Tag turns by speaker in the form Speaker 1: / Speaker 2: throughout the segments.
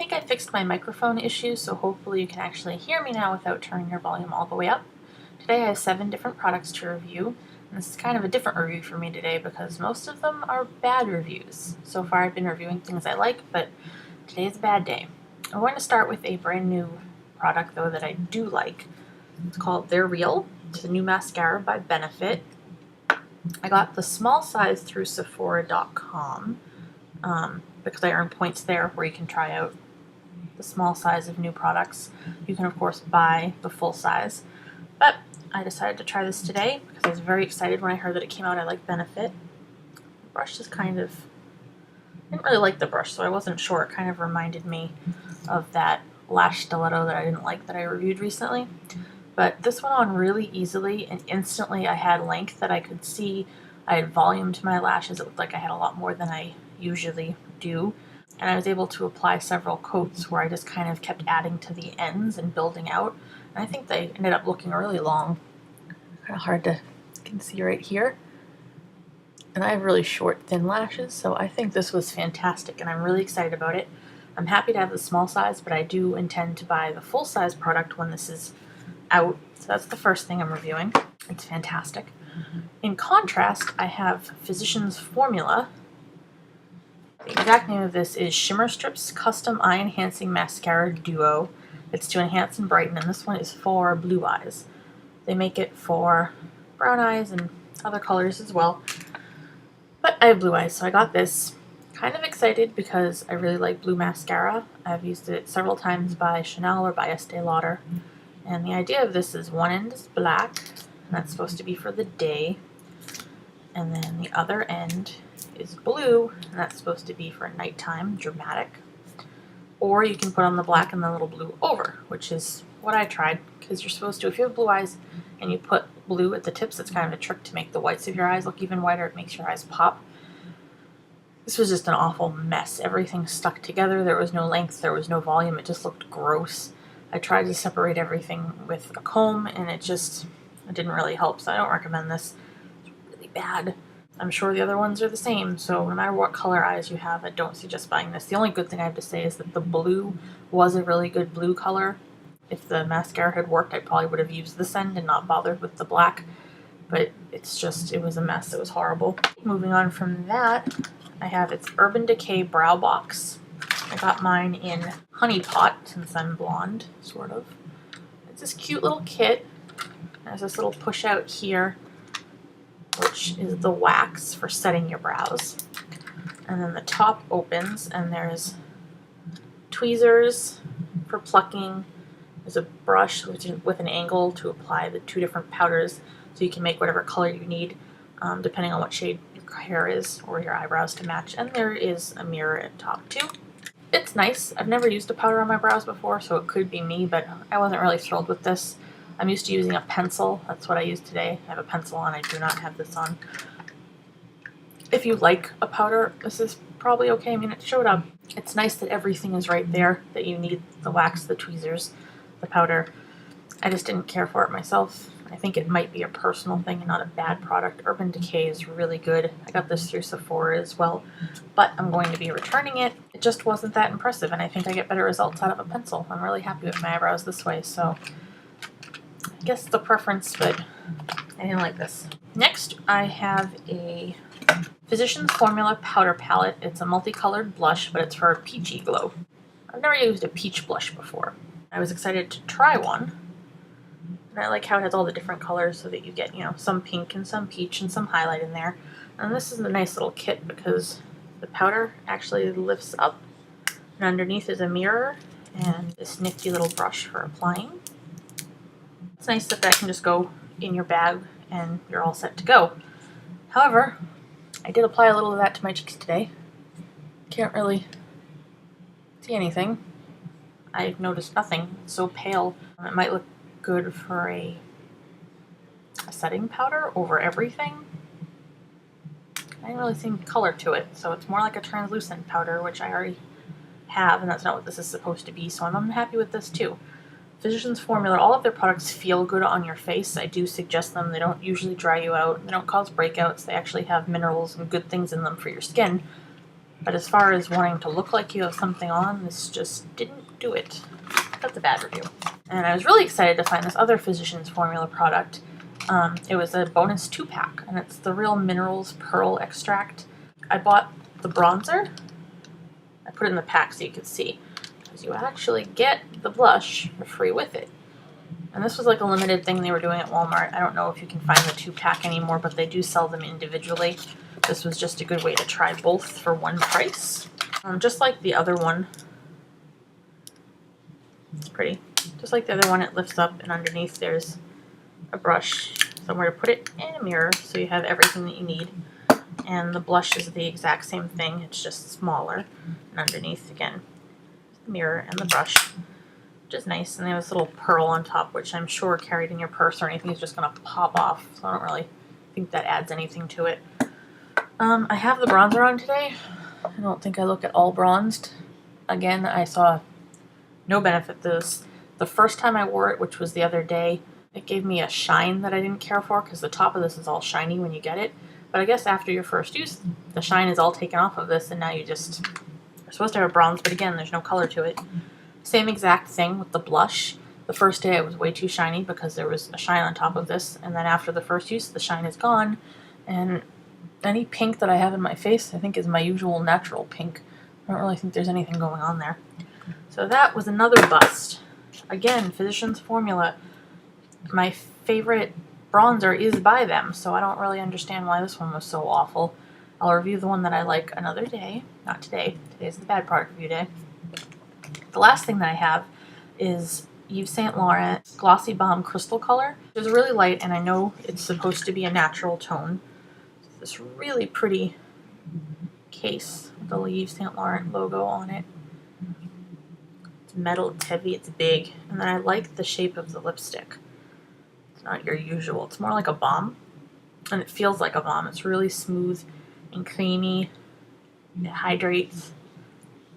Speaker 1: think I fixed my microphone issue, so hopefully you can actually hear me now without turning your volume all the way up. Today I have 7 different products to review, and this is kind of a different review for me today because most of them are bad reviews. So far I've been reviewing things I like, but today is a bad day. I'm going to start with a brand new product though that I do like. It's called They're Real. It's a new mascara by Benefit. I got the small size through Sephora.com because I earned points there where you can try out the small size of new products. You can of course buy the full size, but I decided to try this today because I was very excited when I heard that it came out. I like Benefit. The brush is I didn't really like the brush, so I wasn't sure. It kind of reminded me of that lash stiletto that I didn't like that I reviewed recently. But this went on really easily, and instantly I had length that I could see. I had volume to my lashes. It looked like I had a lot more than I usually do. And I was able to apply several coats where I just kind of kept adding to the ends and building out. And I think they ended up looking really long. Kind of hard to, you can see right here. And I have really short, thin lashes, so I think this was fantastic, and I'm really excited about it. I'm happy to have the small size, but I do intend to buy the full size product when this is out. So that's the first thing I'm reviewing. It's fantastic. In contrast, I have Physicians Formula. The exact name of this is Shimmer Strips Custom Eye Enhancing Mascara Duo. It's to enhance and brighten, and this one is for blue eyes. They make it for brown eyes and other colors as well. But I have blue eyes, so I got this. Kind of excited because I really like blue mascara. I've used it several times by Chanel or by Estee Lauder. And the idea of this is one end is black, and that's supposed to be for the day. And then the other end is blue, and that's supposed to be for nighttime, dramatic. Or you can put on the black and the little blue over, which is what I tried, because you're supposed to, if you have blue eyes and you put blue at the tips, it's kind of a trick to make the whites of your eyes look even whiter. It makes your eyes pop. This was just an awful mess. Everything stuck together. There was no length, there was no volume. It just looked gross. I tried to separate everything with a comb, and it didn't really help, so I don't recommend this. It's really bad. I'm sure the other ones are the same, so no matter what color eyes you have, I don't suggest buying this. The only good thing I have to say is that the blue was a really good blue color. If the mascara had worked, I probably would have used this end and not bothered with the black, but it was a mess. It was horrible. Moving on from that, I have its Urban Decay Brow Box. I got mine in Honey Pot since I'm blonde, sort of. It's this cute little kit. There's this little push out here, which is the wax for setting your brows. And then the top opens, and there's tweezers for plucking. There's a brush with an angle to apply the 2 different powders, so you can make whatever color you need, depending on what shade your hair is or your eyebrows to match. And there is a mirror at top too. It's nice. I've never used a powder on my brows before, so it could be me, but I wasn't really thrilled with this. I'm used to using a pencil. That's what I use today. I have a pencil on. I do not have this on. If you like a powder, this is probably okay. I mean, it showed up. It's nice that everything is right there that you need: the wax, the tweezers, the powder. I just didn't care for it myself. I think it might be a personal thing and not a bad product. Urban Decay is really good. I got this through Sephora as well, but I'm going to be returning it. It just wasn't that impressive, and I think I get better results out of a pencil. I'm really happy with my eyebrows this way, so I guess it's a preference, but I didn't like this. Next, I have a Physicians Formula Powder Palette. It's a multicolored blush, but it's for a peachy glow. I've never used a peach blush before. I was excited to try one. And I like how it has all the different colors so that you get, some pink and some peach and some highlight in there. And this is a nice little kit because the powder actually lifts up, and underneath is a mirror and this nifty little brush for applying. It's nice that can just go in your bag and you're all set to go. However, I did apply a little of that to my cheeks today. Can't really see anything. I've noticed nothing. It's so pale. It might look good for a setting powder over everything. I didn't really see color to it, so it's more like a translucent powder, which I already have, and that's not what this is supposed to be, so I'm unhappy with this too. Physicians Formula, all of their products feel good on your face. I do suggest them. They don't usually dry you out. They don't cause breakouts. They actually have minerals and good things in them for your skin. But as far as wanting to look like you have something on, this just didn't do it. That's a bad review. And I was really excited to find this other Physicians Formula product. It was a bonus 2-pack, and it's the Real Minerals Pearl Extract. I bought the bronzer. I put it in the pack so you could see, because you actually get the blush for free with it. And this was like a limited thing they were doing at Walmart. I don't know if you can find the 2-pack anymore, but they do sell them individually. This was just a good way to try both for one price. Just like the other one. It's pretty. Just like the other one, it lifts up, and underneath there's a brush, somewhere to put it, and a mirror, so you have everything that you need. And the blush is the exact same thing, it's just smaller. And underneath, again, the mirror and the brush, which is nice. And they have this little pearl on top, which I'm sure carried in your purse or anything is just going to pop off, so I don't really think that adds anything to it. I have the bronzer on today. I don't think I look at all bronzed. Again, I saw no benefit to this. The first time I wore it, which was the other day, it gave me a shine that I didn't care for, because the top of this is all shiny when you get it. But I guess after your first use, the shine is all taken off of this, and now you're supposed to have a bronze, but again, there's no color to it. Same exact thing with the blush. The first day it was way too shiny because there was a shine on top of this, and then after the first use, the shine is gone, and any pink that I have in my face, I think, is my usual natural pink. I don't really think there's anything going on there. So that was another bust. Again, Physicians Formula. My favorite bronzer is by them, so I don't really understand why this one was so awful. I'll review the one that I like another day. Not today. Today's the bad product review day. The last thing that I have is Yves Saint Laurent Glossy Balm Crystal Color. It's really light, and I know it's supposed to be a natural tone. This really pretty case with the Yves Saint Laurent logo on it. It's metal, it's heavy, it's big, and then I like the shape of the lipstick. It's not your usual. It's more like a balm, and it feels like a balm. It's really smooth and creamy. It hydrates.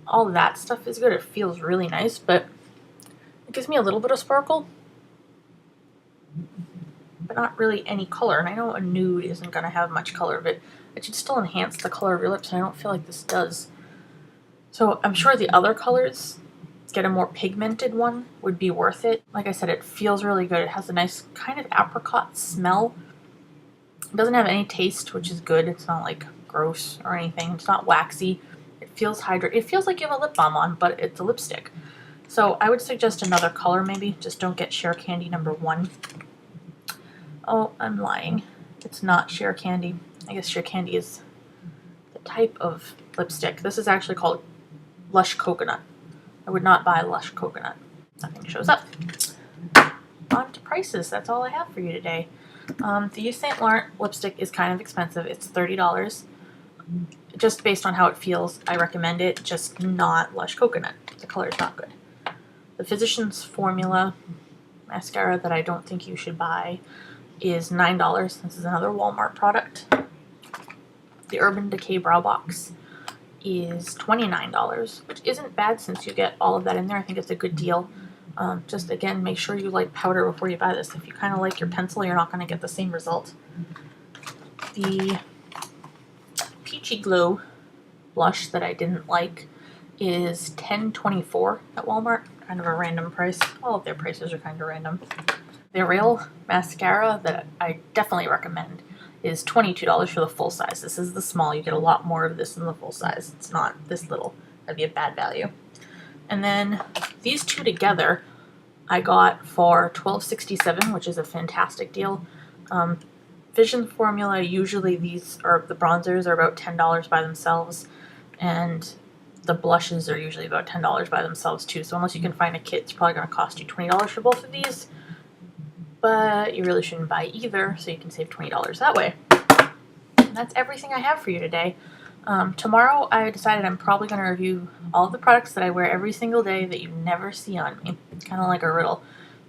Speaker 1: All that stuff is good. It feels really nice, but it gives me a little bit of sparkle, but not really any color. And I know a nude isn't going to have much color, but it should still enhance the color of your lips, and I don't feel like this does. So I'm sure the other colors, get a more pigmented one, would be worth it. Like I said, it feels really good. It has a nice kind of apricot smell. It doesn't have any taste, which is good. It's not like gross or anything. It's not waxy. It feels hydrated. It feels like you have a lip balm on, but it's a lipstick. So I would suggest another color maybe. Just don't get Sheer Candy number 1. Oh, I'm lying. It's not Sheer Candy. I guess Sheer Candy is the type of lipstick. This is actually called Lush Coconut. I would not buy Lush Coconut. Nothing shows up. On to prices. That's all I have for you today. The Yves Saint Laurent lipstick is kind of expensive. It's $30. Just based on how it feels, I recommend it, just not Lush Coconut. The color is not good. The Physicians Formula mascara that I don't think you should buy is $9. This is another Walmart product. The Urban Decay Brow Box is $29, which isn't bad since you get all of that in there. I think it's a good deal. Just again, make sure you like powder before you buy this. If you kind of like your pencil, you're not going to get the same result. The Peachy Glow blush that I didn't like is $10.24 at Walmart. Kind of a random price. All of their prices are kind of random. The Real mascara that I definitely recommend is $22 for the full size. This is the small. You get a lot more of this in the full size. It's not this little. That'd be a bad value. And then these two together I got for $12.67, which is a fantastic deal. Vision Formula, usually these are the bronzers are about $10 by themselves, and the blushes are usually about $10 by themselves too. So unless you can find a kit, it's probably going to cost you $20 for both of these. But you really shouldn't buy either, so you can save $20 that way. And that's everything I have for you today. Tomorrow I decided I'm probably going to review all the products that I wear every single day that you never see on me. Kind of like a riddle.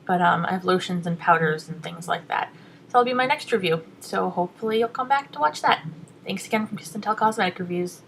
Speaker 1: But I have lotions and powders and things like that. So that'll be my next review. So hopefully you'll come back to watch that. Thanks again from Kiss and Tell Cosmetic Reviews.